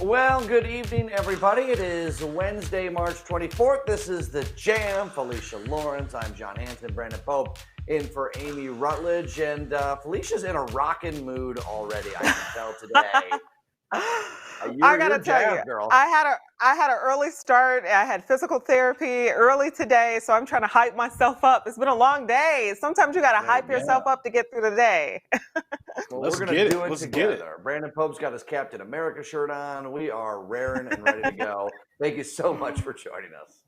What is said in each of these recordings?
Well, good evening, everybody. It is Wednesday, March 24th. This is The Jam. Felicia Lawrence. I'm John Hanson, Brandon Pope, in for Amy Rutledge. And Felicia's in a rockin' mood already, I can tell today. I gotta tell you, girl. I had an early start. I had physical therapy early today, so I'm trying to hype myself up. It's been a long day. Sometimes you gotta hype yourself up to get through the day. Well, we're gonna do it together. Brandon Pope's got his Captain America shirt on. We are raring and ready to go. Thank you so much for joining us.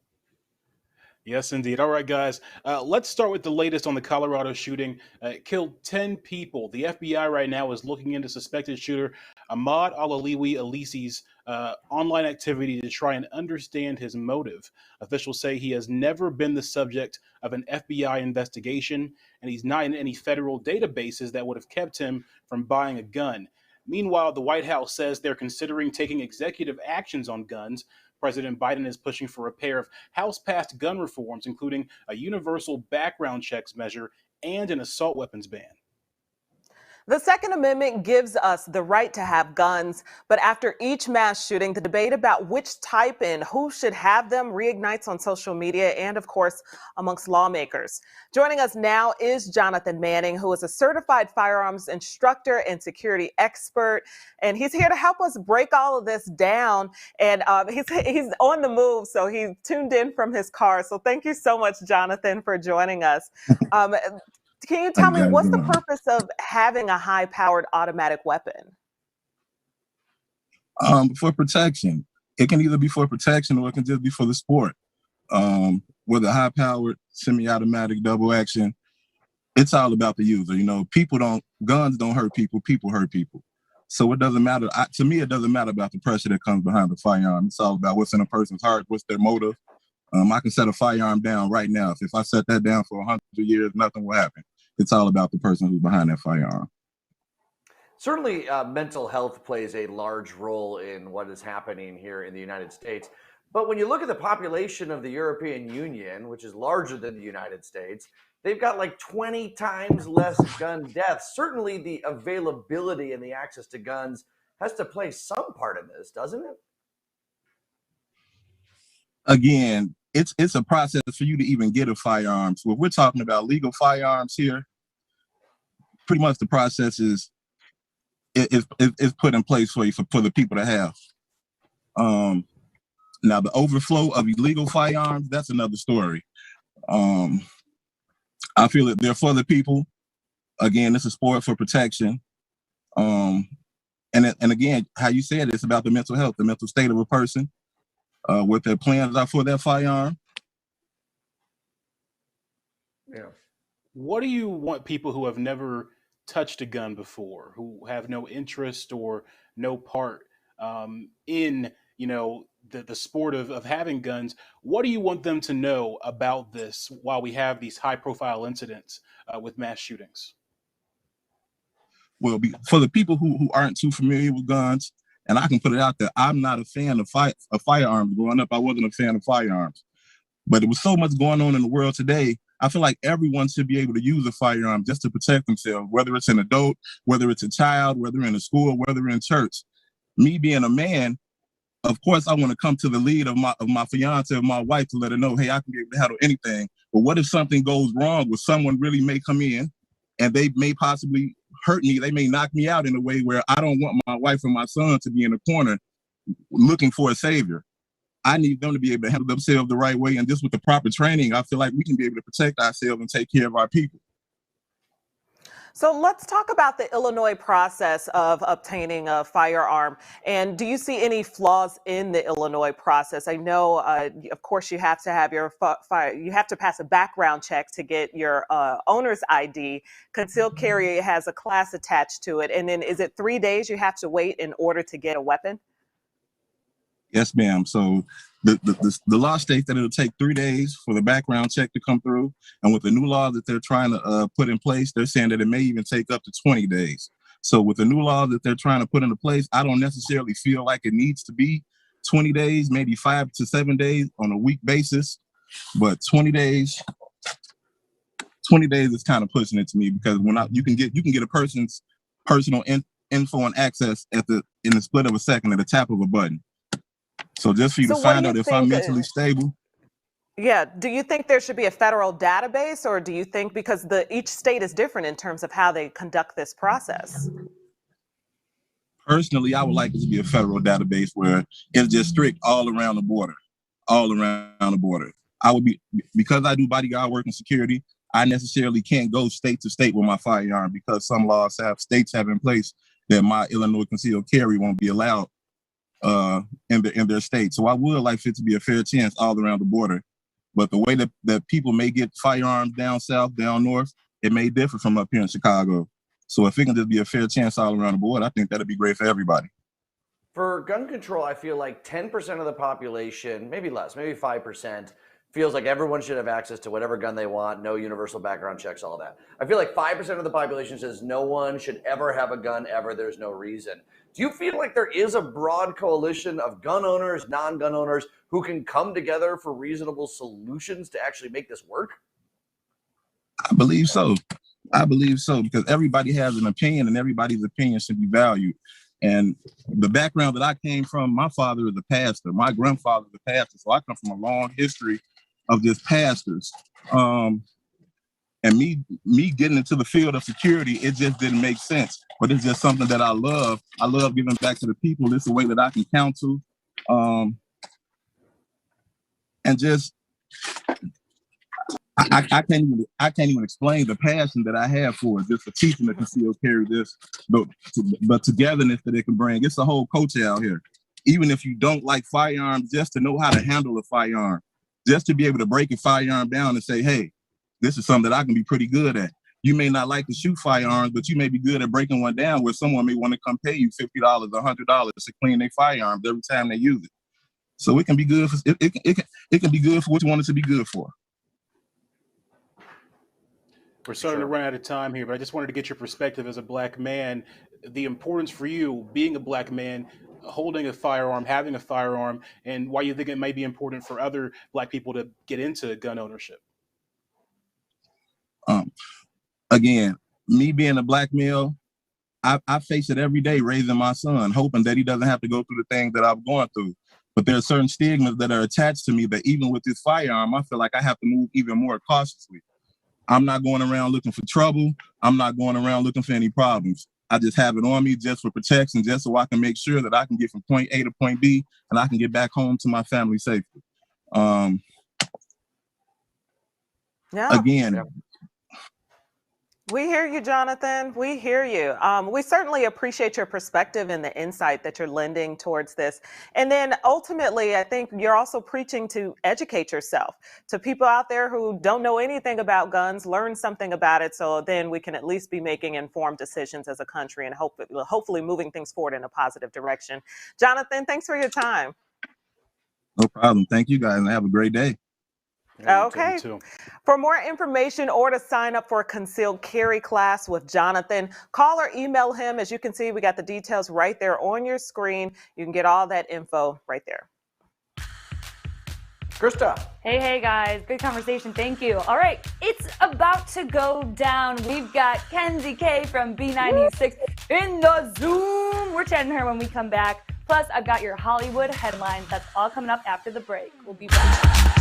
Yes, indeed. All right, guys. Let's start with the latest on the Colorado shooting. It killed 10 people. The FBI right now is looking into suspected shooter Ahmad Al-Aliwi Alisi's online activity to try and understand his motive. Officials say he has never been the subject of an FBI investigation, and he's not in any federal databases that would have kept him from buying a gun. Meanwhile, the White House says they're considering taking executive actions on guns. President Biden is pushing for a pair of House-passed gun reforms, including a universal background checks measure and an assault weapons ban. The Second Amendment gives us the right to have guns, but after each mass shooting, the debate about which type and who should have them reignites on social media and, of course, amongst lawmakers. Joining us now is Jonathan Manning, who is a certified firearms instructor and security expert, and he's here to help us break all of this down. And he's on the move, so he's tuned in from his car. So thank you so much, Jonathan, for joining us. Can you tell me what's the purpose of having a high-powered automatic weapon? For protection. It can either be for protection or it can just be for the sport. Whether high-powered, semi-automatic, double action, it's all about the user. You know, guns don't hurt people, people hurt people. So it doesn't matter. To me, it doesn't matter about the pressure that comes behind the firearm. It's all about what's in a person's heart, what's their motive. I can set a firearm down right now. If I set that down for 100 years, nothing will happen. It's all about the person who's behind that firearm. Certainly, mental health plays a large role in what is happening here in the United States. But when you look at the population of the European Union, which is larger than the United States, they've got like 20 times less gun deaths. Certainly, the availability and the access to guns has to play some part in this, doesn't it? Again, it's a process for you to even get a firearm. So if we're talking about legal firearms here, pretty much the process is put in place for you for the people to have. Now the overflow of illegal firearms, that's another story. I feel that they're for the people. Again, it's a sport for protection. And again, how you said it's about the mental health, the mental state of a person. What their plans are for their firearm. Yeah. What do you want people who have never touched a gun before, who have no interest or no part in, the sport of having guns? What do you want them to know about this while we have these high-profile incidents with mass shootings? Well, for the people who aren't too familiar with guns, and I can put it out there, I'm not a fan of firearms. Growing up, I wasn't a fan of firearms. But there was so much going on in the world today, I feel like everyone should be able to use a firearm just to protect themselves, whether it's an adult, whether it's a child, whether in a school, whether in church. Me being a man, of course, I want to come to the lead of my fiance, of my wife, to let her know, hey, I can be able to handle anything. But what if something goes wrong where someone really may come in and they may possibly hurt me? They may knock me out in a way where I don't want my wife and my son to be in a corner looking for a savior. I need them to be able to handle themselves the right way. And just with the proper training, I feel like we can be able to protect ourselves and take care of our people. So let's talk about the Illinois process of obtaining a firearm. And do you see any flaws in the Illinois process? I know, of course, you have to have you have to pass a background check to get your owner's ID. Concealed carry has a class attached to it. And then is it 3 days you have to wait in order to get a weapon? Yes, ma'am. So the law states that it'll take 3 days for the background check to come through. And with the new law that they're trying to put in place, they're saying that it may even take up to 20 days. So with the new law that they're trying to put into place, I don't necessarily feel like it needs to be 20 days, maybe 5 to 7 days on a week basis. But 20 days is kind of pushing it to me, because you can get a person's personal info and access in the split of a second at the tap of a button. So just for you to So what do find you out if think? I'm mentally stable. Yeah. Do you think there should be a federal database, or do you think, because each state is different in terms of how they conduct this process? Personally, I would like it to be a federal database where it's just strict all around the border, all around the border. I would be, because I do bodyguard work and security, I necessarily can't go state to state with my firearm because some states have in place that my Illinois concealed carry won't be allowed in their state. So I would like for it to be a fair chance all around the border. But the way that people may get firearms down south, down north, it may differ from up here in Chicago. So if it can just be a fair chance all around the board, I think that'd be great for everybody. For gun control, I feel like 10% of the population, maybe less, maybe 5%, feels like everyone should have access to whatever gun they want, no universal background checks, all that. I feel like 5% of the population says no one should ever have a gun ever, there's no reason. Do you feel like there is a broad coalition of gun owners, non-gun owners, who can come together for reasonable solutions to actually make this work? I believe so. I believe so, because everybody has an opinion and everybody's opinion should be valued. And the background that I came from, my father is a pastor, my grandfather is a pastor. So I come from a long history of just pastors. And me getting into the field of security, it just didn't make sense. But it's just something that I love. I love giving back to the people. It's a way that I can counsel. And just I can't even explain the passion that I have for it, just for teaching the concealed carry this, but togetherness that it can bring. It's a whole culture out here. Even if you don't like firearms, just to know how to handle a firearm, just to be able to break a firearm down and say, hey, this is something that I can be pretty good at. You may not like to shoot firearms, but you may be good at breaking one down where someone may want to come pay you $50, $100 to clean their firearms every time they use it. So it can be good for it can be good for what you want it to be good for. We're starting to run out of time here, but I just wanted to get your perspective as a black man, the importance for you being a black man, holding a firearm, having a firearm, and why you think it might be important for other black people to get into gun ownership. Again, me being a black male, I face it every day raising my son, hoping that he doesn't have to go through the things that I'm going through. But there are certain stigmas that are attached to me that even with this firearm, I feel like I have to move even more cautiously. I'm not going around looking for trouble. I'm not going around looking for any problems. I just have it on me just for protection, just so I can make sure that I can get from point A to point B and I can get back home to my family safely. Again, we hear you, Jonathan. We hear you. We certainly appreciate your perspective and the insight that you're lending towards this. And then ultimately, I think you're also preaching to educate yourself, to people out there who don't know anything about guns, learn something about it, so then we can at least be making informed decisions as a country and hopefully moving things forward in a positive direction. Jonathan, thanks for your time. No problem. Thank you guys and have a great day. Okay. For more information or to sign up for a concealed carry class with Jonathan, call or email him. As you can see, we got the details right there on your screen. You can get all that info right there. Krista. Hey guys, good conversation. Thank you. All right, it's about to go down. We've got Kenzie K from B96 in the Zoom. We're chatting to her when we come back. Plus, I've got your Hollywood headlines. That's all coming up after the break. We'll be back.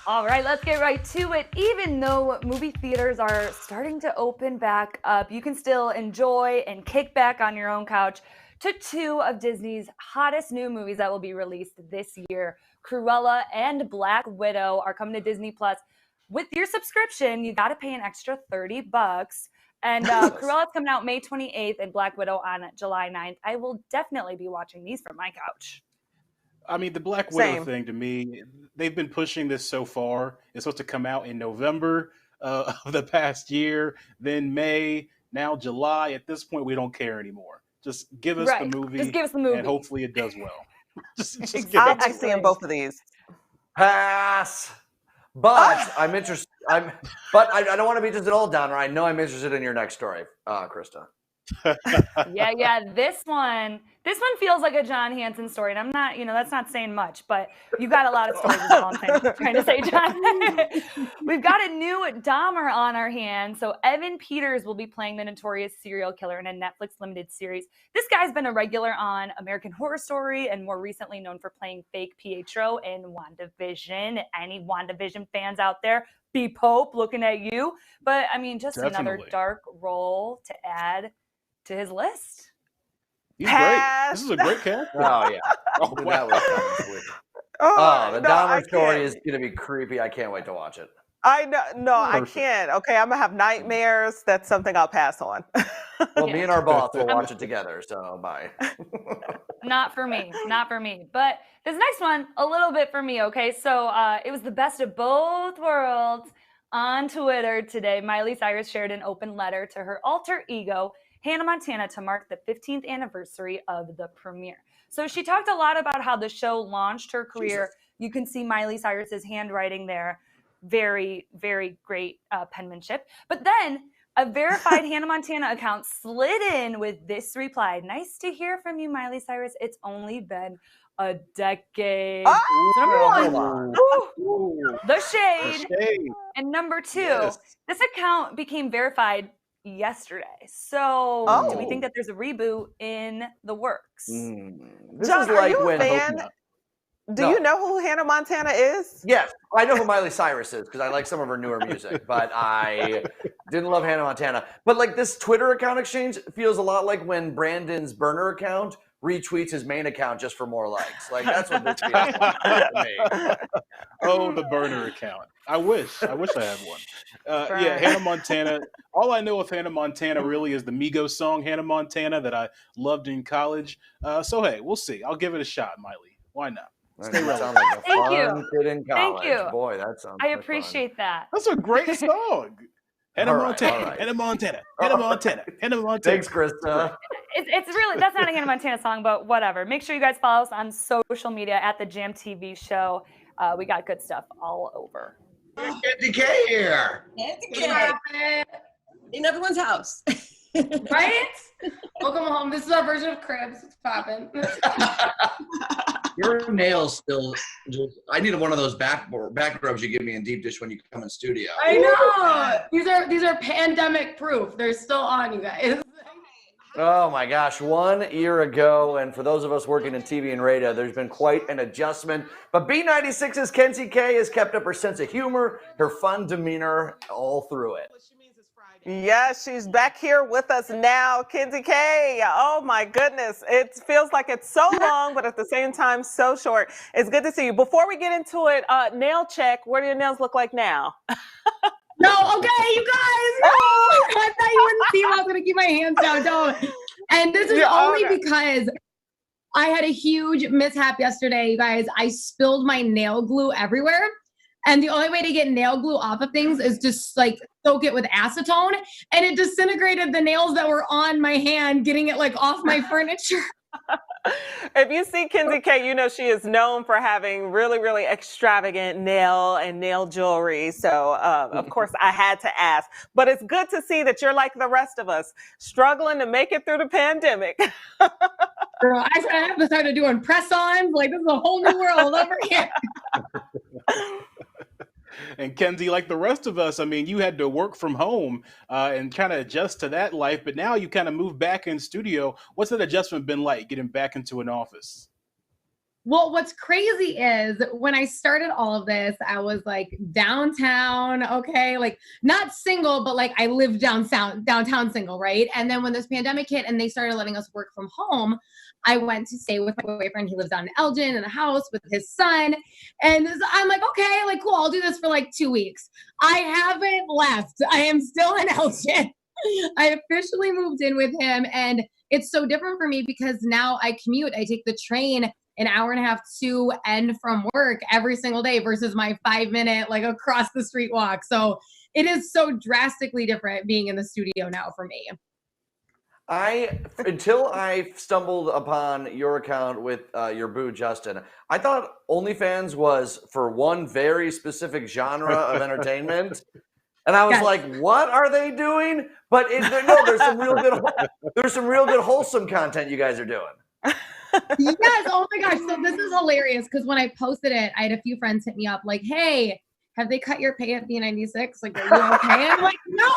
All right, let's get right to it. Even though movie theaters are starting to open back up, you can still enjoy and kick back on your own couch to two of Disney's hottest new movies that will be released this year. Cruella and Black Widow are coming to Disney Plus. With your subscription, you got to pay an extra $30. And Cruella's coming out May 28th and Black Widow on July 9th. I will definitely be watching these from my couch. I mean, the Black Widow Same. thing to me, they've been pushing this so far. It's supposed to come out in November of the past year, then May, now July. At this point, we don't care anymore. Just give us the movie. Just give us the movie. And hopefully it does well. just give I'll it be to seeing us. both of these. Pass. But I'm interested. But I don't want to be just an old downer. I know I'm interested in your next story, Krista. Yeah. This one feels like a John Hansen story, and I'm not, that's not saying much, but you got a lot of stories. Is all I'm trying to say, John. We've got a new Dahmer on our hands. So Evan Peters will be playing the notorious serial killer in a Netflix limited series. This guy's been a regular on American Horror Story, and more recently known for playing fake Pietro in WandaVision. Any WandaVision fans out there? B Pope, looking at you. But I mean, just another Definitely. dark role to add to his list. He's Pass. great. This is a great character. Oh yeah. Oh, That wow. was coming quick. The no, I Dahmer story can't. is going to be creepy. I can't wait to watch it. I know. No, I Perfect. can't. Okay, I'm gonna have nightmares. That's something I'll pass on. Well, me and our boss will watch it together. So bye. Not for me. But this next one, a little bit for me, okay? So it was the best of both worlds on Twitter today. Miley Cyrus shared an open letter to her alter ego, Hannah Montana, to mark the 15th anniversary of the premiere. So she talked a lot about how the show launched her career. Jesus. You can see Miley Cyrus's handwriting there. Very, very great penmanship. But then a verified Hannah Montana account slid in with this reply. Nice to hear from you, Miley Cyrus. It's only been a decade. Oh! So number Hold one, on. Ooh, the shade. the shade. And number two, Yes. this account became verified yesterday. So do we Oh. think that there's a reboot in the works? This John, is are like you a when fan? not. Do No. you know who Hannah Montana is? Yes, I know who Miley Cyrus is because I like some of her newer music, but I didn't love Hannah Montana. But like this Twitter account exchange feels a lot like when Brandon's burner account retweets his main account just for more likes. Like that's what this feels like to me. Oh, the burner account. I wish I had one. Yeah, Right. Hannah Montana. All I know of Hannah Montana really is the Migos song Hannah Montana that I loved in college. So hey, we'll see. I'll give it a shot, Miley. Why not? That Stay relevant. sounds like a Thank you. fun kid in Thank college. you. Boy, that sounds I like appreciate that. That's a great song. Hannah All right, Montana, all right. Hannah Montana, Hannah Montana, Hannah fun. Montana. Thanks, Krista. It's really, that's not a Hannah Montana song, but whatever. Make sure you guys follow us on social media at the Jam TV show. We got good stuff all over. Kenzie K here. In everyone's house. Right? Welcome home. This is our version of Cribs. It's popping. Your nails still just, I need one of those back rubs you give me in deep dish when you come in studio. I know. These are pandemic proof. They're still on, you guys. Oh my gosh, 1 year ago, and for those of us working in TV and radio, there's been quite an adjustment. But B96's Kenzie K has kept up her sense of humor, her fun demeanor all through it. Yes, she's back here with us now. Kenzie K. Oh my goodness. It feels like it's so long, but at the same time, so short. It's good to see you. Before we get into it, nail check. What do your nails look like now? No, okay, you guys. No, I thought you wouldn't see. I was gonna keep my hands down. Don't. And this is Yeah, only okay. because I had a huge mishap yesterday, you guys. I spilled my nail glue everywhere. And the only way to get nail glue off of things is just like soak it with acetone. And it disintegrated the nails that were on my hand, getting it like off my furniture. If you see Kenzie K, you know she is known for having really, really extravagant nail and nail jewelry. So, of course, I had to ask. But it's good to see that you're like the rest of us, struggling to make it through the pandemic. Girl, I have to start doing press-ons. Like, this is a whole new world over here. And Kenzie, like the rest of us, I mean, you had to work from home and kind of adjust to that life, but now you kind of moved back in studio. What's that adjustment been like, getting back into an office? Well, what's crazy is when I started all of this, I was like downtown, okay, like not single, but like I lived downtown single, right? And then when this pandemic hit and they started letting us work from home, I went to stay with my boyfriend. He lives down in Elgin in a house with his son. And I'm like, okay, like cool, I'll do this for like 2 weeks. I haven't left. I am still in Elgin. I officially moved in with him, and it's so different for me because now I commute. I take the train an hour and a half to and from work every single day versus my 5 minute like across the street walk. So it is so drastically different being in the studio now for me. Until I stumbled upon your account with your boo Justin, I thought OnlyFans was for one very specific genre of entertainment, and I was Yes. like, "What are they doing?" But no, there's some real good wholesome content you guys are doing. Yes. Oh my gosh. So this is hilarious because when I posted it, I had a few friends hit me up like, "Hey, have they cut your pay at B96? Like, are you okay?" I'm like, "No."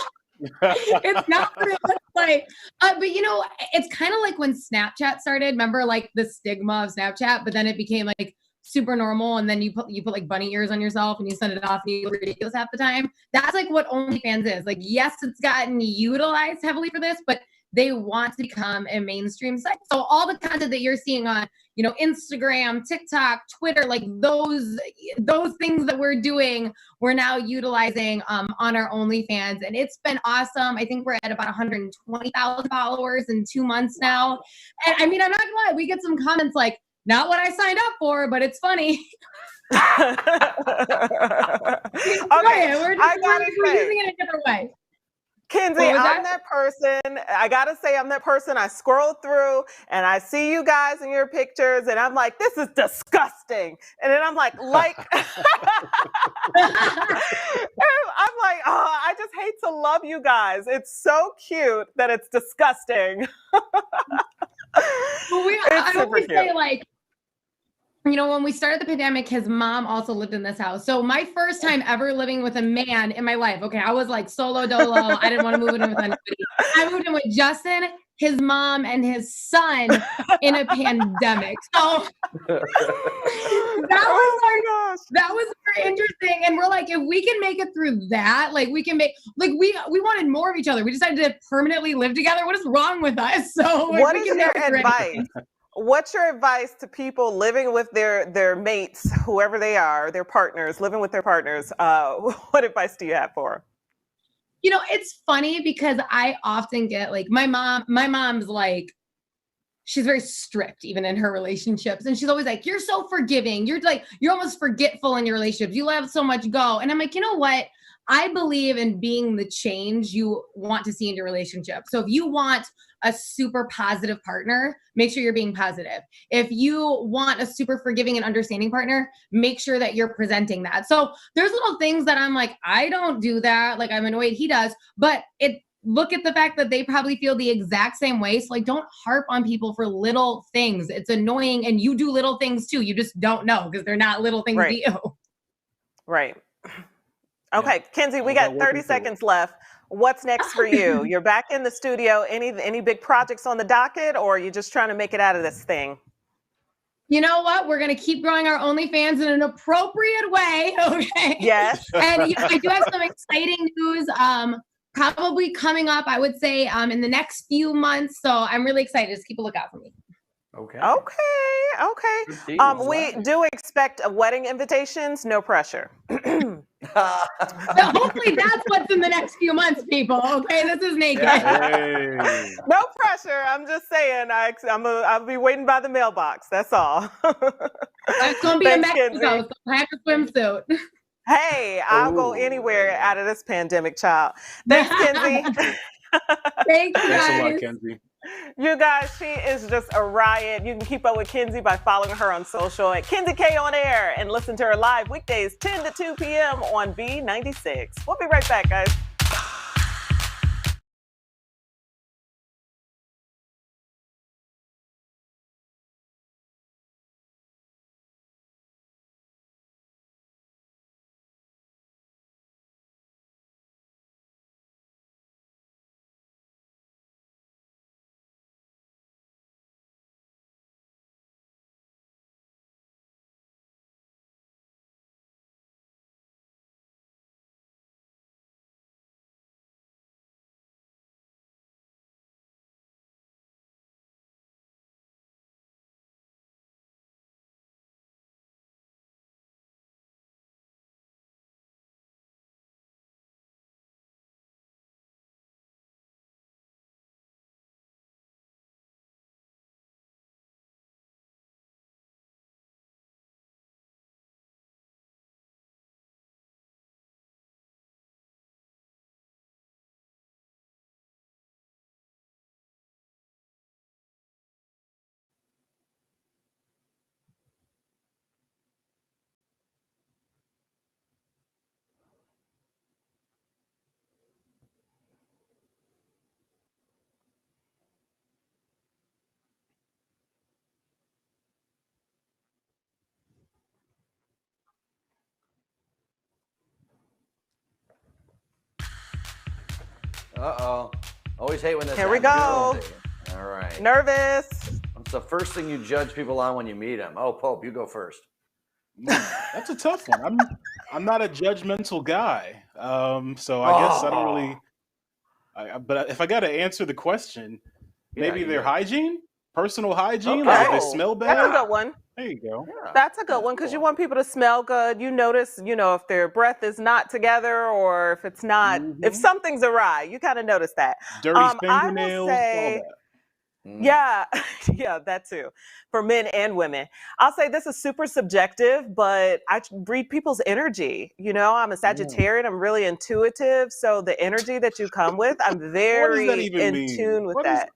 It's not what it looks like. But you know, it's kind of like when Snapchat started. Remember, like the stigma of Snapchat, but then it became like super normal, and then you put like bunny ears on yourself and you send it off and you look ridiculous half the time. That's like what OnlyFans is. Like, yes, it's gotten utilized heavily for this, but they want to become a mainstream site. So all the content that you're seeing on, you know, Instagram, TikTok, Twitter, like those things that we're doing, we're now utilizing on our OnlyFans, and it's been awesome. I think we're at about 120,000 followers in 2 months now. And I mean, I'm not gonna lie, we get some comments like, "Not what I signed up for, but it's funny." Okay, We're using it a different way. Kenzie, I'm that person. I gotta say, I'm that person. I scroll through and I see you guys in your pictures, and I'm like, this is disgusting. And then I'm like, I'm like, oh, I just hate to love you guys. It's so cute that it's disgusting. I always say, like, you know, when we started the pandemic, his mom also lived in this house. So my first time ever living with a man in my life. Okay, I was like solo dolo. I didn't want to move in with anybody. I moved in with Justin, his mom, and his son in a pandemic. So that was very interesting. And we're like, if we can make it through that, like we can make, like we wanted more of each other. We decided to permanently live together. What is wrong with us? So what is your advice? What's your advice to people living with their mates, whoever they are, their partners, living with their partners? What advice do you have for them? You know, it's funny because I often get like my mom's like, she's very strict even in her relationships. And she's always like, "You're so forgiving. You're almost forgetful in your relationships. You let so much go." And I'm like, you know what? I believe in being the change you want to see in your relationship. So if you want a super positive partner, make sure you're being positive. If you want a super forgiving and understanding partner, make sure that you're presenting that. So there's little things that I'm like, I don't do that. Like, I'm annoyed he does, but look at the fact that they probably feel the exact same way. So like, don't harp on people for little things. It's annoying. And you do little things too. You just don't know because they're not little things to you. Right. Okay, Kenzie, we got 30 seconds left. What's next for you? You're back in the studio. Any big projects on the docket, or are you just trying to make it out of this thing? You know what? We're going to keep growing our OnlyFans in an appropriate way. Okay. Yes. And you know, I do have some exciting news. Probably coming up, I would say, in the next few months. So I'm really excited. Just keep a lookout for me. Okay. We do expect wedding invitations. No pressure. Hopefully that's what's in the next few months, people. Okay, this is naked. Hey. No pressure. I'm just saying. I'll be waiting by the mailbox. That's all. It's gonna be in Mexico, so pack a swimsuit. Hey, I'll go anywhere out of this pandemic, child. Thanks, Kenzie. Thank you, guys. Thanks a lot, Kenzie. You guys, she is just a riot. You can keep up with Kenzie by following her on social at Kenzie K on air and listen to her live weekdays 10 to 2 p.m. on B96. We'll be right back, guys. Uh-oh. Always hate when this Here we happens. go. All right. Nervous. What's the first thing you judge people on when you meet them? Oh, Pope, you go first. That's a tough one. I'm not a judgmental guy, so I guess I don't really. But if I got to answer the question, maybe their hygiene, personal hygiene, Okay. like if they smell bad. That's a good one. There you go. Yeah. That's a good one because you want people to smell good. You notice, if their breath is not together or if it's not, if something's awry, you kind of notice that. Dirty I will fingernails, say, all that. yeah, yeah, that too. For men and women. I'll say this is super subjective, but I read people's energy. I'm a Sagittarian. I'm really intuitive. So the energy that you come with, I'm very in tune with that.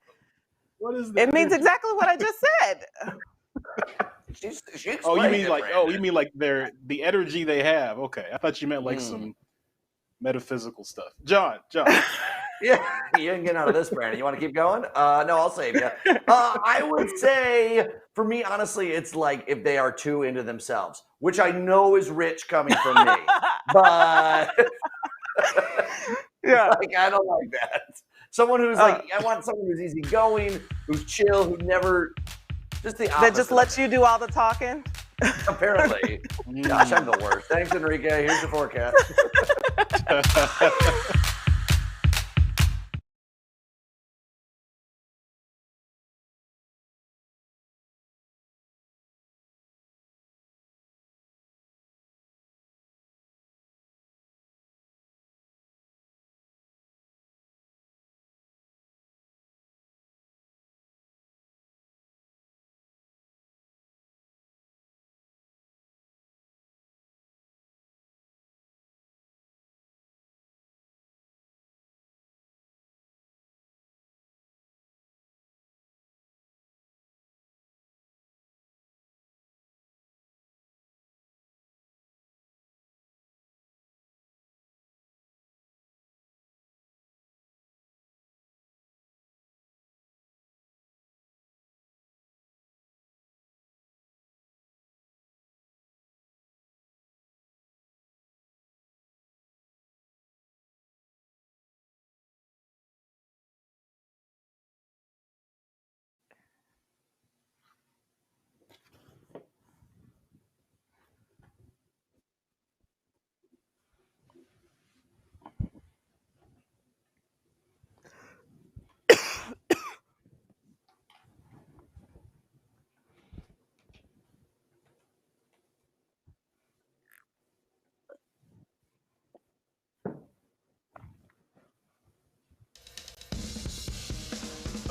What is that? It means exactly what I just said. You mean like the energy they have. Okay. I thought you meant like some metaphysical stuff. John. Yeah, you ain't getting out of this, Brandon. You want to keep going? No, I'll save you. I would say, for me, honestly, it's like if they are too into themselves, which I know is rich coming from me, but yeah, I don't like that. Someone who's I want someone who's easygoing, who's chill, who never, just the opposite. That just lets you do all the talking. Apparently. Gosh, I'm the worst. Thanks, Enrique. Here's the forecast.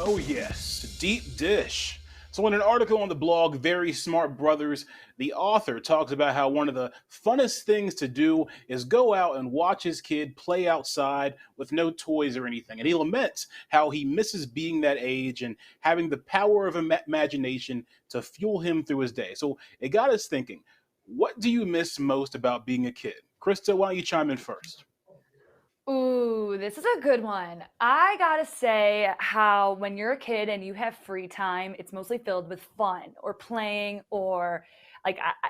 Oh yes, deep dish. So in an article on the blog Very Smart Brothers, the author talks about how one of the funnest things to do is go out and watch his kid play outside with no toys or anything. And he laments how he misses being that age and having the power of imagination to fuel him through his day. So it got us thinking, what do you miss most about being a kid? Krista, why don't you chime in first? Ooh, this is a good one. I gotta say how when you're a kid and you have free time, it's mostly filled with fun or playing or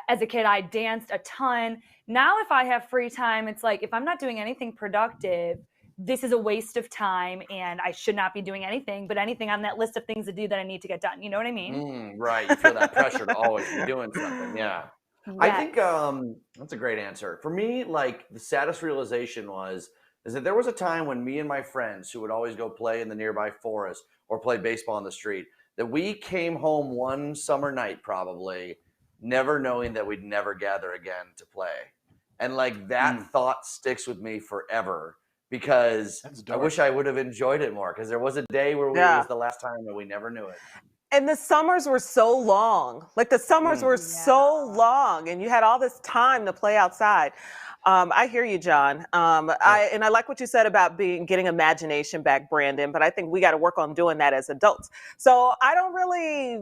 as a kid, I danced a ton. Now, if I have free time, it's like if I'm not doing anything productive, this is a waste of time and I should not be doing anything, but anything on that list of things to do that I need to get done. You know what I mean? Right. You feel that pressure to always be doing something. Yeah. Yes. I think that's a great answer. For me, the saddest realization is that there was a time when me and my friends who would always go play in the nearby forest or play baseball in the street, that we came home one summer night probably, never knowing that we'd never gather again to play. And that thought sticks with me forever because I wish I would have enjoyed it more because there was a day where it was the last time and we never knew it. And the summers were so long. The summers were so long and you had all this time to play outside. I hear you, John. I like what you said about getting imagination back, Brandon, but I think we got to work on doing that as adults. So I don't really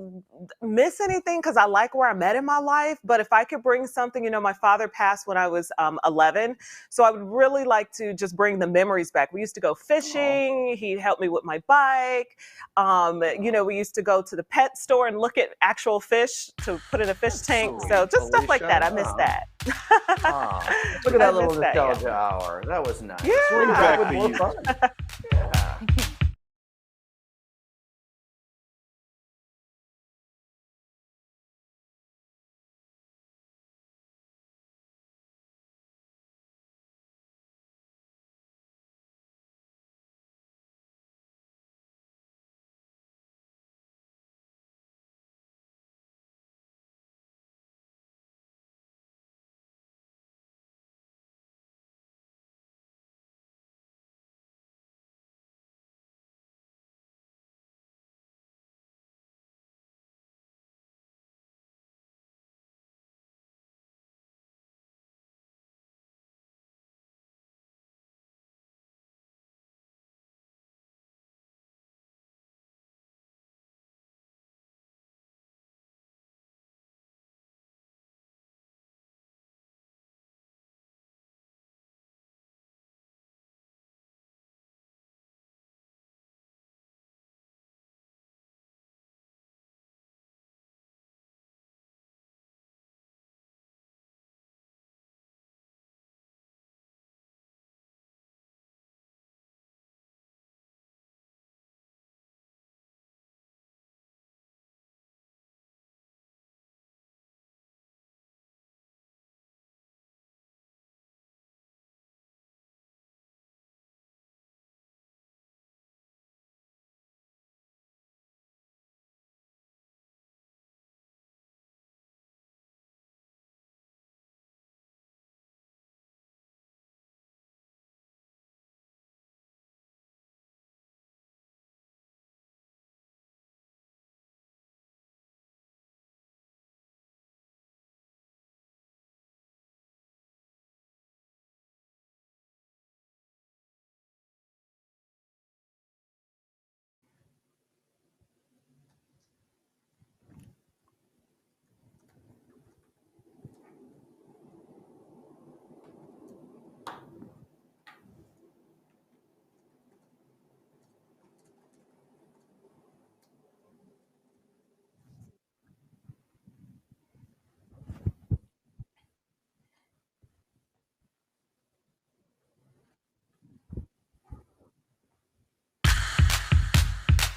miss anything because I like where I'm at in my life. But if I could bring something, my father passed when I was 11. So I would really like to just bring the memories back. We used to go fishing. He helped me with my bike. We used to go to the pet store and look at actual fish to put in a fish tank. So just stuff like that. I miss that. Look at that little missed that, yeah. nostalgia hour. That was nice. Yeah. We'll be back with Back more to you. fun. Yeah.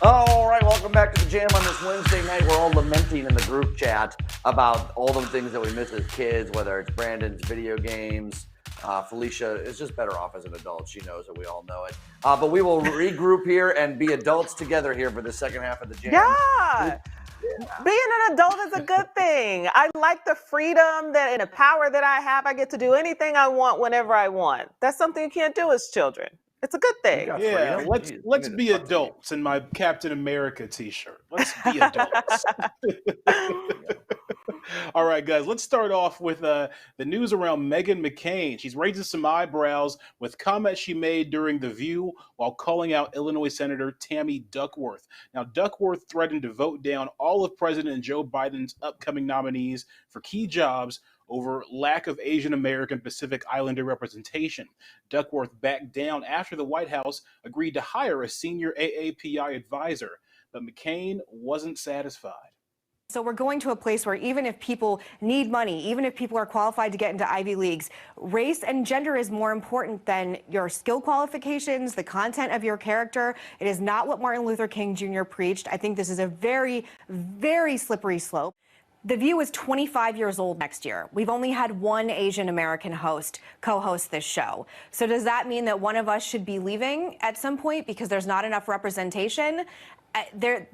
All right, welcome back to the Jam on this Wednesday night. We're all lamenting in the group chat about all the things that we miss as kids, whether it's Brandon's video games. Felicia is just better off as an adult. She knows it. We all know it. But we will regroup here and be adults together here for the second half of the Jam. Yeah. Being an adult is a good thing. I like the freedom that and the power that I have. I get to do anything I want whenever I want. That's something you can't do as children. It's a good thing. Yeah, freedom. let's Jeez, let's you be need to fuck adults in my Captain America t-shirt. Let's be adults. All right, guys, let's start off with the news around Meghan McCain. She's raising some eyebrows with comments she made during The View while calling out Illinois Senator Tammy Duckworth. Now, Duckworth threatened to vote down all of President Joe Biden's upcoming nominees for key jobs over lack of Asian American Pacific Islander representation. Duckworth backed down after the White House agreed to hire a senior AAPI advisor, but McCain wasn't satisfied. So we're going to a place where even if people need money, even if people are qualified to get into Ivy Leagues, race and gender is more important than your skill qualifications, the content of your character. It is not what Martin Luther King Jr. preached. I think this is a very, very slippery slope. The View is 25 years old next year. We've only had one Asian American co-host this show. So does that mean that one of us should be leaving at some point because there's not enough representation?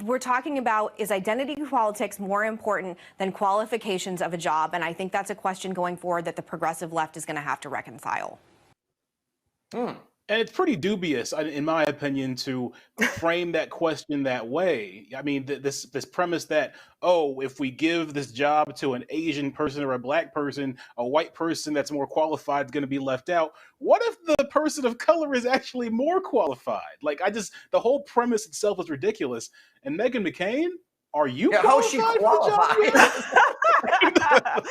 We're talking about, is identity politics more important than qualifications of a job? And I think that's a question going forward that the progressive left is going to have to reconcile. And it's pretty dubious, in my opinion, to frame that question that way. I mean, this premise that, oh, if we give this job to an Asian person or a black person, a white person that's more qualified is going to be left out. What if the person of color is actually more qualified? Like, the whole premise itself is ridiculous. And Meghan McCain, are you qualified how is she qualified? for the job?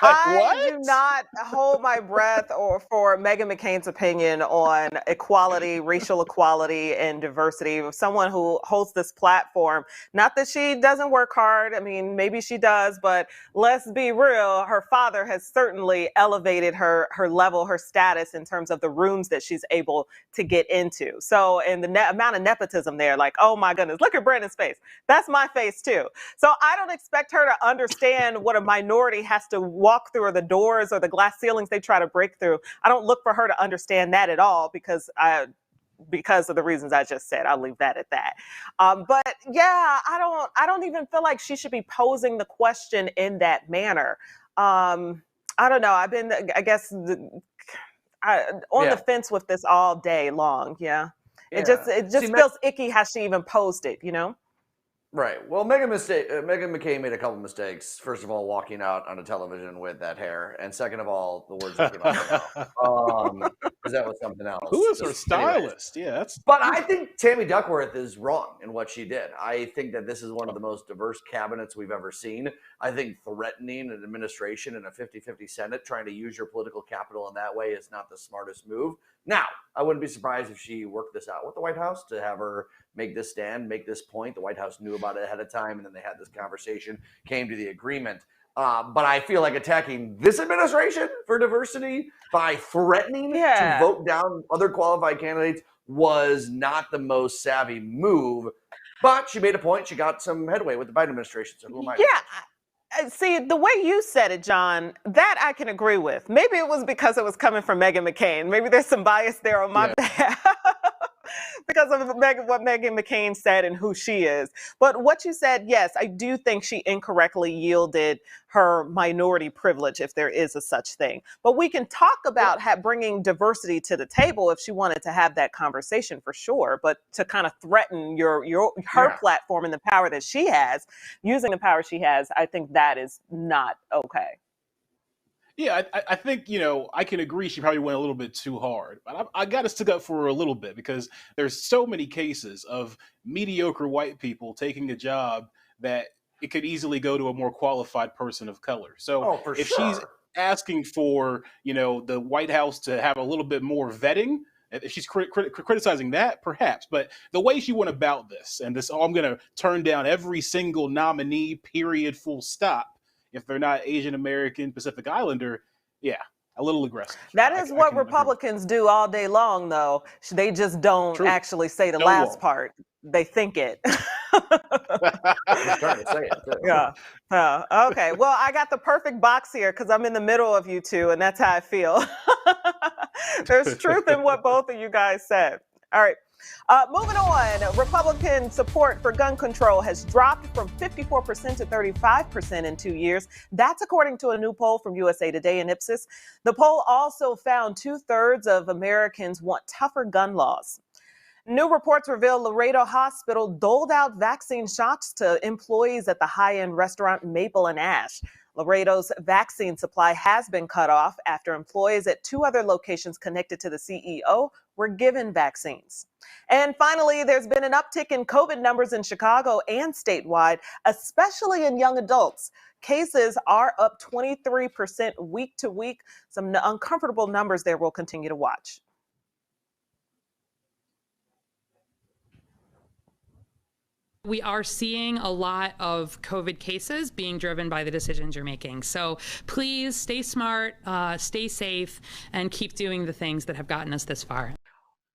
I do not hold my breath or for Meghan McCain's opinion on equality, racial equality, and diversity. Someone who holds this platform, not that she doesn't work hard. I mean, maybe she does, but let's be real. Her father has certainly elevated her level, her status in terms of the rooms that she's able to get into. So, and the amount of nepotism there, like, oh my goodness, look at Brandon's face. That's my face too. So I don't expect her to understand what a minority has to walk through, or the doors or the glass ceilings they try to break through. I don't look for her to understand that at all because of the reasons I just said. I'll leave that at that. But yeah, I don't even feel like she should be posing the question in that manner. I don't know. I've been, I guess, on the fence with this all day long. Yeah. It just feels icky how she even posed it, you know? Right. Well, Meghan McCain made a couple mistakes. First of all, walking out on a television with that hair, and second of all, the words that came out of her mouth. Because that was something else. Who is her stylist? Anyways. Yeah, that's. But I think Tammy Duckworth is wrong in what she did. I think that this is one of the most diverse cabinets we've ever seen. I think threatening an administration in a 50-50 Senate, trying to use your political capital in that way, is not the smartest move. Now, I wouldn't be surprised if she worked this out with the White House to have her make this stand, make this point. The White House knew about it ahead of time, and then they had this conversation, came to the agreement. But I feel like attacking this administration for diversity by threatening to vote down other qualified candidates was not the most savvy move. But she made a point. She got some headway with the Biden administration. So who am I? Yeah. See, the way you said it, John, that I can agree with. Maybe it was because it was coming from Meghan McCain. Maybe there's some bias there on my behalf. Because of what Meghan McCain said and who she is. But what you said, yes, I do think she incorrectly yielded her minority privilege, if there is a such thing. But we can talk about bringing diversity to the table if she wanted to have that conversation, for sure. But to kind of threaten her platform and the power that she has, using the power she has, I think that is not okay. Yeah, I think, I can agree she probably went a little bit too hard. But I got to stick up for her a little bit because there's so many cases of mediocre white people taking a job that it could easily go to a more qualified person of color. So she's asking for, the White House to have a little bit more vetting, if she's criticizing that, perhaps. But the way she went about this, and this, I'm going to turn down every single nominee, period, full stop, if they're not Asian American, Pacific Islander, a little aggressive. That is what Republicans do all day long, though. They just don't actually say the last part. They think it. He's trying to say it, too. Yeah. Okay. Well, I got the perfect box here because I'm in the middle of you two, and that's how I feel. There's truth in what both of you guys said. All right. Moving on, Republican support for gun control has dropped from 54% to 35% in 2 years. That's according to a new poll from USA Today and Ipsos. The poll also found 2/3 of Americans want tougher gun laws. New reports reveal Laredo Hospital doled out vaccine shots to employees at the high-end restaurant Maple and Ash. Laredo's vaccine supply has been cut off after employees at 2 other locations connected to the CEO were given vaccines. And finally, there's been an uptick in COVID numbers in Chicago and statewide, especially in young adults. Cases are up 23% week to week. Some uncomfortable numbers there we'll continue to watch. We are seeing a lot of COVID cases being driven by the decisions you're making. So please stay smart, stay safe, and keep doing the things that have gotten us this far.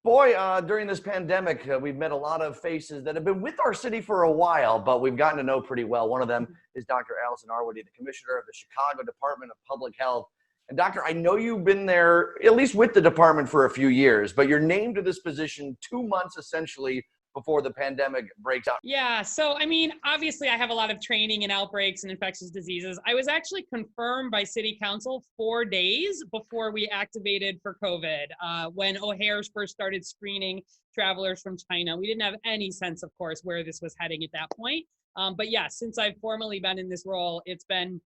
Boy, during this pandemic, we've met a lot of faces that have been with our city for a while, but we've gotten to know pretty well. One of them is Dr. Allison Arwady, the commissioner of the Chicago Department of Public Health. And Doctor, I know you've been there, at least with the department, for a few years, but you're named to this position 2 months essentially before the pandemic breaks out. Yeah, so I mean, obviously I have a lot of training in outbreaks and infectious diseases. I was actually confirmed by City Council 4 days before we activated for COVID. When O'Hare's first started screening travelers from China, we didn't have any sense, of course, where this was heading at that point. But yeah, since I've formally been in this role, it's been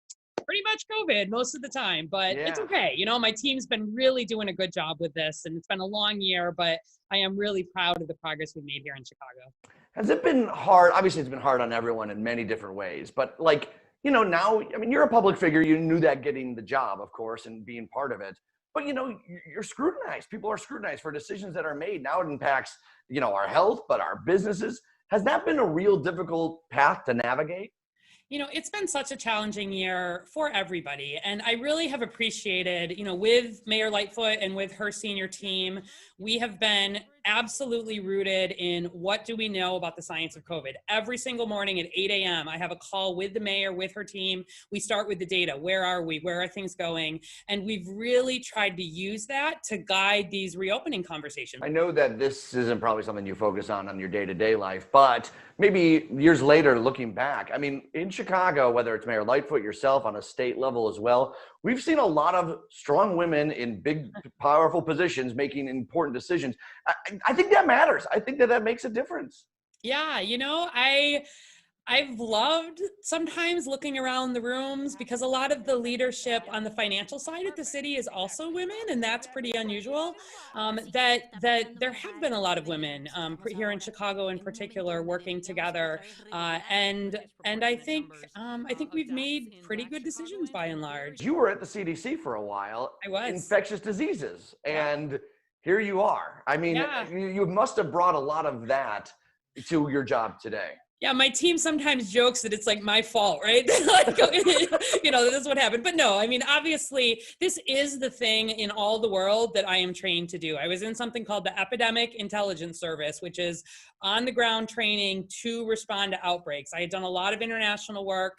pretty much COVID most of the time, but it's okay. You know, my team's been really doing a good job with this, and it's been a long year, but I am really proud of the progress we've made here in Chicago. Has it been hard? Obviously, it's been hard on everyone in many different ways, but like, now, I mean, you're a public figure. You knew that getting the job, of course, and being part of it. But, you're scrutinized. People are scrutinized for decisions that are made. Now it impacts, our health, but our businesses. Has that been a real difficult path to navigate? It's been such a challenging year for everybody. And I really have appreciated, with Mayor Lightfoot and with her senior team, we have been absolutely rooted in what do we know about the science of COVID. Every single morning at 8 a.m., I have a call with the mayor, with her team. We start with the data. Where are we? Where are things going? And we've really tried to use that to guide these reopening conversations. I know that this isn't probably something you focus on your day-to-day life, but maybe years later, looking back, I mean, in Chicago, whether it's Mayor Lightfoot, yourself on a state level as well, we've seen a lot of strong women in big, powerful positions making important decisions. I think that matters. I think that makes a difference. Yeah, I've loved sometimes looking around the rooms because a lot of the leadership on the financial side of the city is also women, and that's pretty unusual. That there have been a lot of women here in Chicago, in particular, working together, and I think we've made pretty good decisions by and large. You were at the CDC for a while. I was. Infectious diseases, and here you are. I mean, you must have brought a lot of that to your job today. Yeah, my team sometimes jokes that it's like my fault, right? Like, this is what happened. But no, I mean, obviously, this is the thing in all the world that I am trained to do. I was in something called the Epidemic Intelligence Service, which is on the ground training to respond to outbreaks. I had done a lot of international work.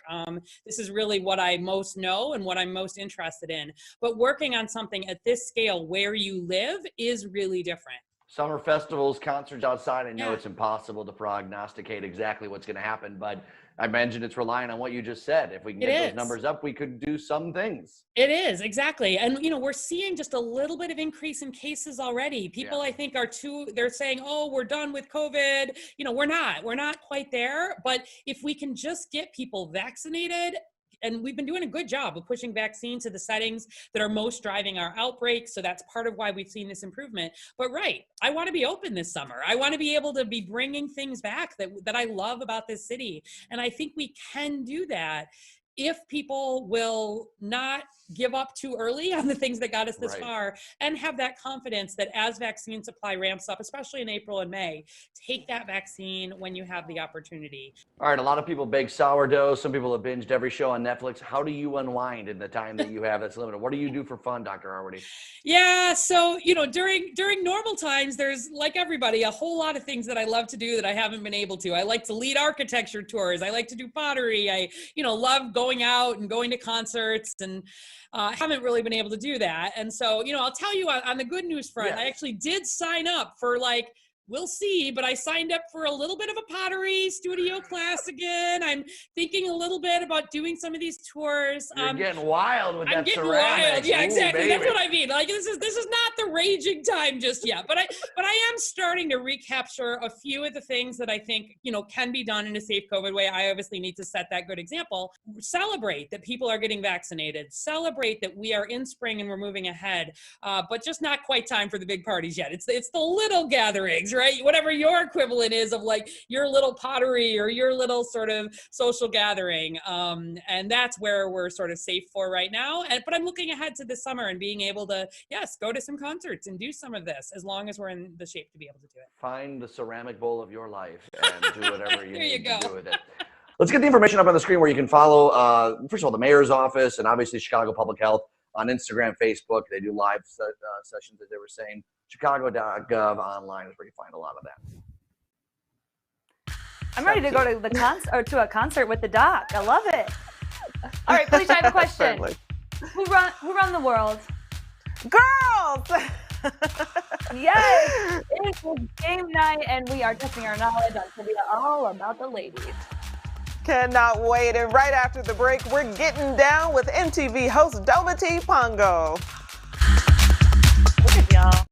This is really what I most know and what I'm most interested in. But working on something at this scale where you live is really different. Summer festivals, concerts outside. I know it's impossible to prognosticate exactly what's going to happen, but I imagine it's relying on what you just said. If we can get those numbers up, we could do some things. It is, exactly. And, we're seeing just a little bit of increase in cases already. People, I think, they're saying, oh, we're done with COVID. We're not quite there. But if we can just get people vaccinated, and we've been doing a good job of pushing vaccine to the settings that are most driving our outbreaks. So that's part of why we've seen this improvement. But I want to be open this summer. I want to be able to be bringing things back that I love about this city. And I think we can do that if people will not give up too early on the things that got us this far and have that confidence that as vaccine supply ramps up, especially in April and May, take that vaccine when you have the opportunity. All right, a lot of people bake sourdough. Some people have binged every show on Netflix. How do you unwind in the time that you have that's limited? What do you do for fun, Dr. Harwoody? Yeah, so, during normal times, there's, like everybody, a whole lot of things that I love to do that I haven't been able to. I like to lead architecture tours. I like to do pottery. I, love going out and going to concerts, and haven't really been able to do that. And so, I'll tell you on the good news front, I actually did sign up for we'll see, but I signed up for a little bit of a pottery studio class again. I'm thinking a little bit about doing some of these tours. You're getting wild with that ceramics. Wild. Yeah, exactly. Ooh, that's what I mean. This is not the raging time just yet, but I am starting to recapture a few of the things that I think, can be done in a safe COVID way. I obviously need to set that good example. Celebrate that people are getting vaccinated. Celebrate that we are in spring and we're moving ahead, but just not quite time for the big parties yet. It's the little gatherings, right? Whatever your equivalent is of your little pottery or your little sort of social gathering. And that's where we're sort of safe for right now. But I'm looking ahead to this summer and being able to, go to some concerts and do some of this as long as we're in the shape to be able to do it. Find the ceramic bowl of your life and do whatever you need to do with it. Let's get the information up on the screen where you can follow, first of all, the mayor's office and obviously Chicago Public Health on Instagram, Facebook. They do live sessions, as they were saying. Chicago.gov online is where you find a lot of that. I'm ready to go to to a concert with the doc. I love it. All right, Felicia, I have a question. Who run the world? Girls! Yes! It is game night, and we are testing our knowledge on trivia all about the ladies. Cannot wait. And right after the break, we're getting down with MTV host Dometi Pongo. Look at y'all.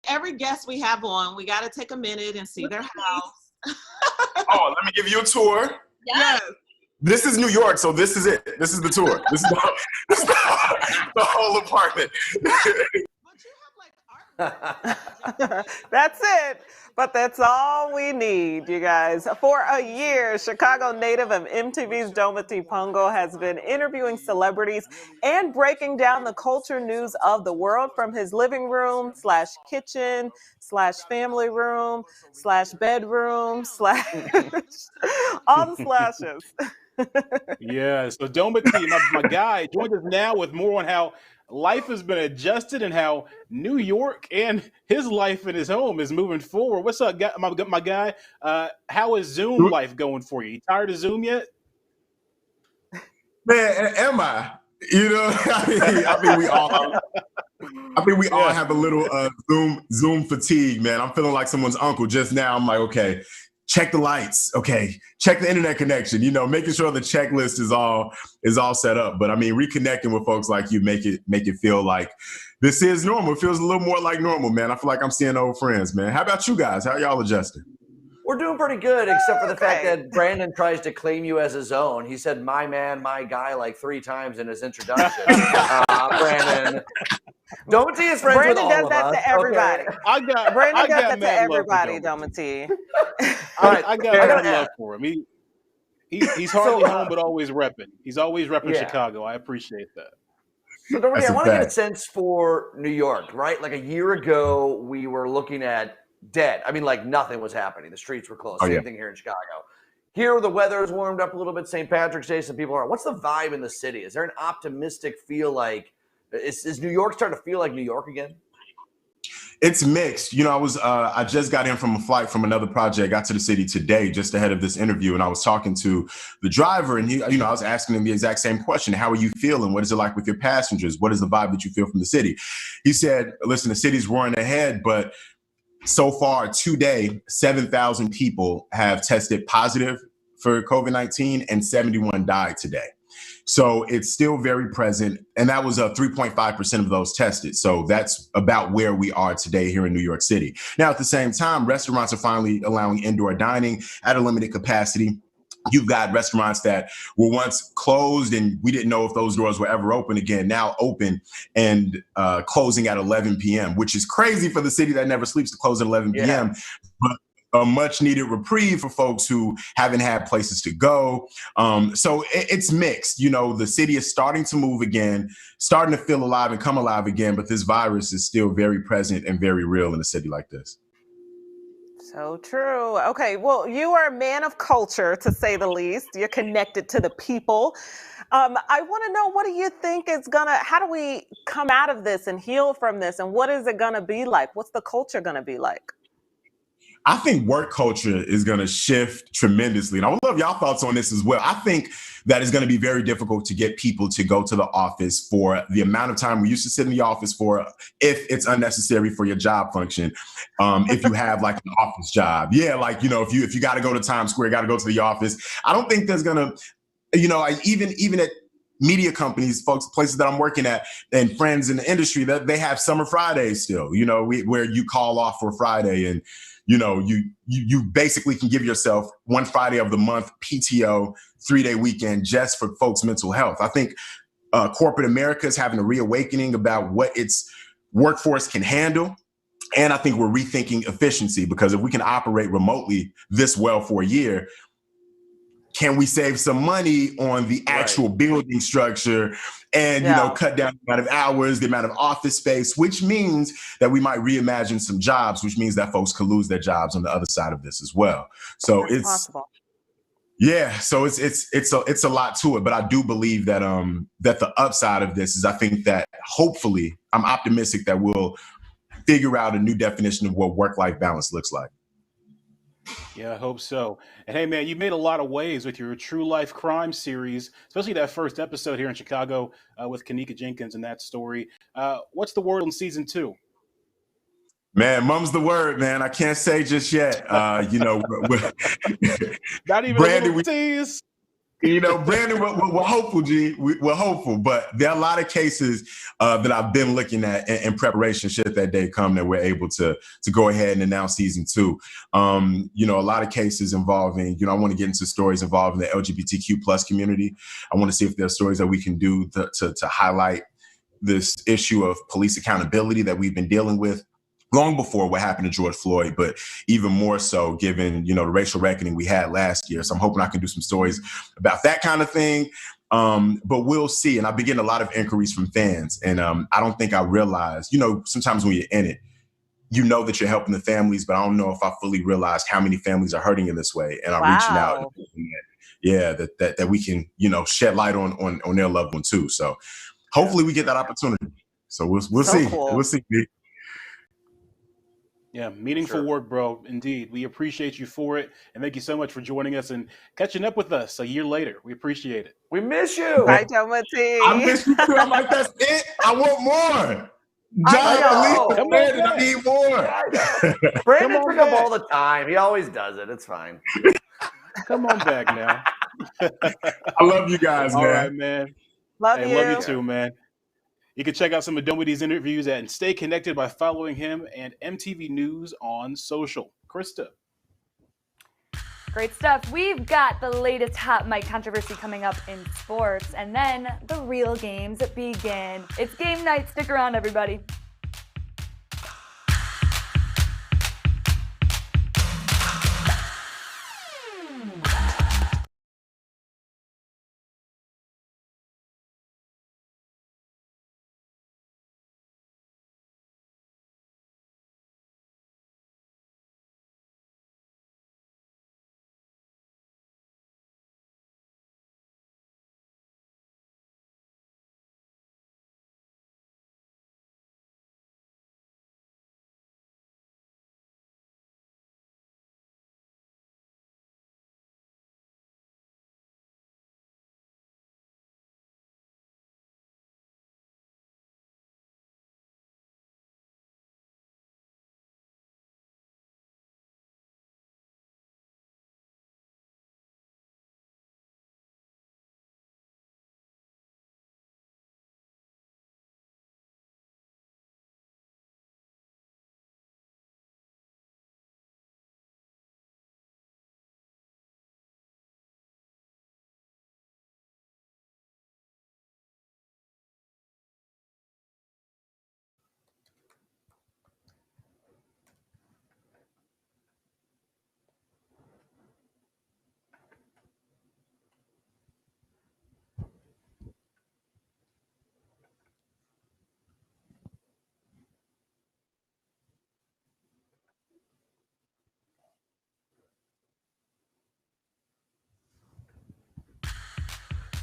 every guest we have on, we got to take a minute and see their house. Oh, let me give you a tour. Yes. This is New York, so this is it. This is the tour. This is the whole apartment. That's it. But that's all we need, you guys. For a year, Chicago native of MTV's Dometi, Pongo has been interviewing celebrities and breaking down the culture news of the world from his living room / kitchen / family room / bedroom / all the slashes. Yeah, so Dometi, my guy, joins us now with more on how life has been adjusted and how New York and his life in his home is moving forward. What's up, my guy? How is Zoom life going for you? You tired of Zoom yet? Man, am I? You know, I think we all have a little Zoom fatigue, man. I'm feeling like someone's uncle just now. I'm like, okay, check the lights. Okay, check the internet connection. You know, making sure the checklist is all set up. But I mean, reconnecting with folks like you make it feel like this is normal. It feels a little more like normal, man. I feel like I'm seeing old friends, man. How about you guys? How y'all adjusting? We're doing pretty good, except for the fact that Brandon tries to claim you as his own. He said "my man, my guy" like 3 times in his introduction. Brandon. Dometi is friends with all Brandon of does that us. to everybody. Okay. Brandon does that to everybody, Dometi. All right, I got love for him. He's hardly home, but always repping. He's always repping Chicago. I appreciate that. So Dometi, I want to get a sense for New York, right? Like a year ago, we were looking at dead. I mean, like nothing was happening. The streets were closed. Same thing here in Chicago. Here, the weather has warmed up a little bit. St. Patrick's Day, some people are. What's the vibe in the city? Is there an optimistic feel like? Is New York starting to feel like New York again? It's mixed. You know, I just got in from a flight from another project, got to the city today just ahead of this interview. And I was talking to the driver and I was asking him the exact same question. How are you feeling? What is it like with your passengers? What is the vibe that you feel from the city? He said, listen, the city's roaring ahead, but so far today, 7,000 people have tested positive for COVID-19 and 71 died today. So it's still very present. And that was 3.5% of those tested. So that's about where we are today here in New York City. Now, at the same time, restaurants are finally allowing indoor dining at a limited capacity. You've got restaurants that were once closed and we didn't know if those doors were ever open again, now open and closing at 11 p.m., which is crazy for the city that never sleeps to close at 11 p.m. But a much needed reprieve for folks who haven't had places to go. So it's mixed. You know, the city is starting to move again, starting to feel alive and come alive again, but this virus is still very present and very real in a city like this. So true. Okay, well, you are a man of culture, to say the least. You're connected to the people. I want to know, what do you think is how do we come out of this and heal from this? And what is it going to be like? What's the culture going to be like? I think work culture is going to shift tremendously. And I would love y'all thoughts on this as well. I think that it's going to be very difficult to get people to go to the office for the amount of time we used to sit in the office for, if it's unnecessary for your job function. If you have like an office job. Yeah, like, you know, if you got to go to Times Square, got to go to the office. I don't think there's going to, you know, even at media companies, folks, places that I'm working at and friends in the industry, that they have summer Fridays still, you know, where you call off for Friday and, you know, you basically can give yourself one Friday of the month, PTO, 3-day weekend just for folks' mental health. I think corporate America is having a reawakening about what its workforce can handle. And I think we're rethinking efficiency, because if we can operate remotely this well for a year, can we save some money on the actual building structure and, you know, cut down the amount of hours, the amount of office space, which means that we might reimagine some jobs, which means that folks could lose their jobs on the other side of this as well. So That's possible. Yeah, so it's a lot to it, but I do believe that that the upside of this is, I think that hopefully, I'm optimistic that we'll figure out a new definition of what work-life balance looks like. Yeah, I hope so. And hey, man, you made a lot of waves with your True Life Crime series, especially that first episode here in Chicago with Kanika Jenkins and that story. What's the word on season 2? Man, mum's the word, man. I can't say just yet. You know, not even Brandon, a little tease. Brandon, we're hopeful, G. We're hopeful, but there are a lot of cases that I've been looking at in preparation. Should that day come, that we're able to go ahead and announce season 2. A lot of cases involving. I want to get into stories involving the LGBTQ plus community. I want to see if there are stories that we can do to highlight this issue of police accountability that we've been dealing with long before what happened to George Floyd, but even more so given, the racial reckoning we had last year. So I'm hoping I can do some stories about that kind of thing. But we'll see. And I've been getting a lot of inquiries from fans. And I don't think I realized, sometimes when you're in it, that you're helping the families, but I don't know if I fully realized how many families are hurting in this way. And I'm reaching out. That we can, shed light on their loved one too. So hopefully we get that opportunity. So we'll see. Cool. We'll see. Yeah, meaningful work, bro. Indeed. We appreciate you for it. And thank you so much for joining us and catching up with us a year later. We appreciate it. We miss you. Bye, Dometi. I miss you too. I'm like, that's it. I want more. I need more. Brandon took up all the time. He always does it. It's fine. Come on back now. I love you guys, man. All right, man. Love you. Love you too, man. You can check out some of Dometi's interviews and stay connected by following him and MTV News on social. Krista. Great stuff. We've got the latest hot mic controversy coming up in sports, and then the real games begin. It's game night. Stick around, everybody.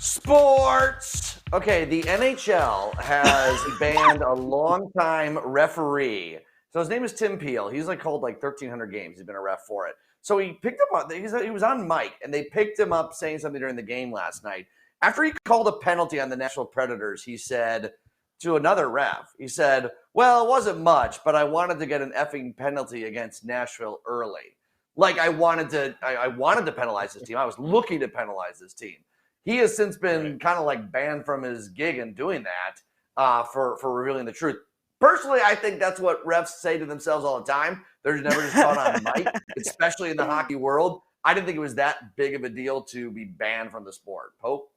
Sports. Okay, the NHL has banned a longtime referee. So his name is Tim Peel. He's called 1,300 games. He's been a ref for it. So he picked up on. He was on mic, and they picked him up saying something during the game last night. After he called a penalty on the Nashville Predators, he said to another ref, he said, "Well, it wasn't much, but I wanted to get an effing penalty against Nashville early. I wanted to penalize this team. I was looking to penalize this team." He has since been kind of banned from his gig in doing that for revealing the truth. Personally, I think that's what refs say to themselves all the time. They're never just caught on mic, especially in the hockey world. I didn't think it was that big of a deal to be banned from the sport. Pope?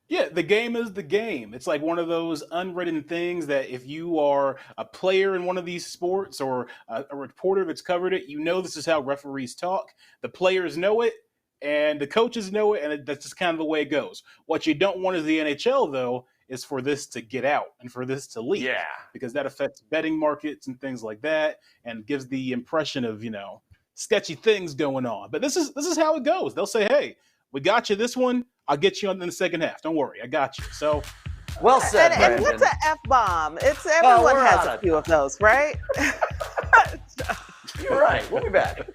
Yeah, the game is the game. It's like one of those unwritten things that if you are a player in one of these sports or a reporter that's covered it, this is how referees talk. The players know it. And the coaches know it, and that's just kind of the way it goes. What you don't want as the NHL, though, is for this to get out and for this to leak. Yeah. Because that affects betting markets and things like that and gives the impression of, sketchy things going on. But this is how it goes. They'll say, hey, we got you this one. I'll get you on in the second half. Don't worry. I got you. So, well said, and what's an F-bomb? It's everyone has a few of those, right? You're right. We'll be back.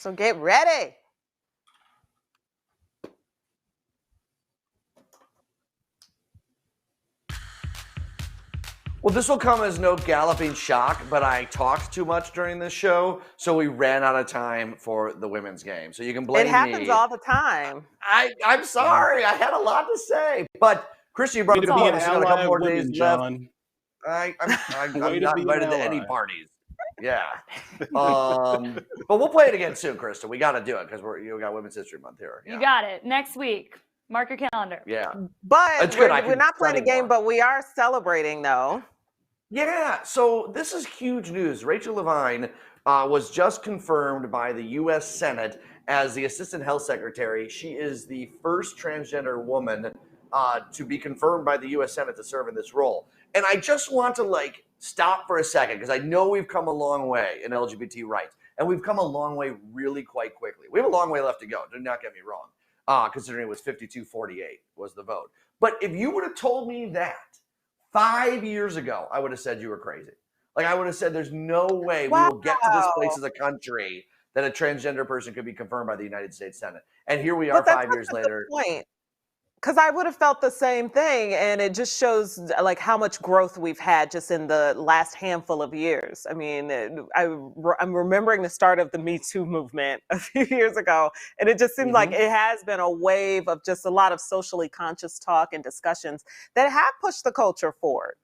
So get ready. Well, this will come as no galloping shock, but I talked too much during this show, so we ran out of time for the women's game. So you can blame me. It happens all the time. I'm sorry. I had a lot to say. But, Christian, you brought up the point. It's got a couple more days left. I'm not invited to any parties. Yeah. But we'll play it again soon, Krista. We got to do it because you got Women's History Month here. Yeah. You got it. Next week. Mark your calendar. Yeah. But we're not playing a game, but we are celebrating, though. Yeah, so this is huge news. Rachel Levine was just confirmed by the U.S. Senate as the Assistant Health Secretary. She is the first transgender woman to be confirmed by the U.S. Senate to serve in this role. And I just want to stop for a second because I know we've come a long way in LGBT rights, and we've come a long way really quite quickly. We have a long way left to go. Do not get me wrong, considering it was 52-48 was the vote. But if you would have told me that 5 years ago, I would have said you were crazy. I would have said there's no way we will get to this place as a country that a transgender person could be confirmed by the United States Senate. And here we are 5 years later. Because I would have felt the same thing, and it just shows how much growth we've had just in the last handful of years. I mean, I'm remembering the start of the Me Too movement a few years ago, and it just seemed like it has been a wave of just a lot of socially conscious talk and discussions that have pushed the culture forward.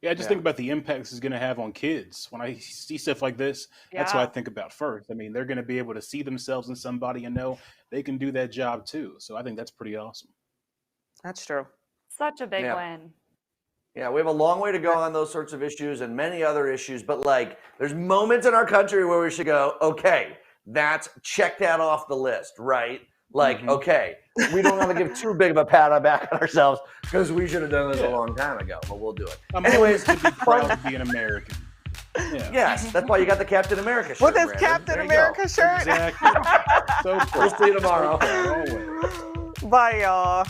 Yeah, I just think about the impact this is going to have on kids. When I see stuff like this, that's what I think about first. I mean, they're going to be able to see themselves in somebody and know they can do that job too. So I think that's pretty awesome. That's true. Such a big win. Yeah, we have a long way to go on those sorts of issues and many other issues. But there's moments in our country where we should go, okay, check that off the list, right? Okay, we don't want to give too big of a pat on back on ourselves because we should have done this a long time ago, but we'll do it. Anyways, to be proud to be an American. Yeah. Yes, that's why you got the Captain America shirt. With his Captain America shirt? Exactly. So we'll see you tomorrow. Bye, y'all.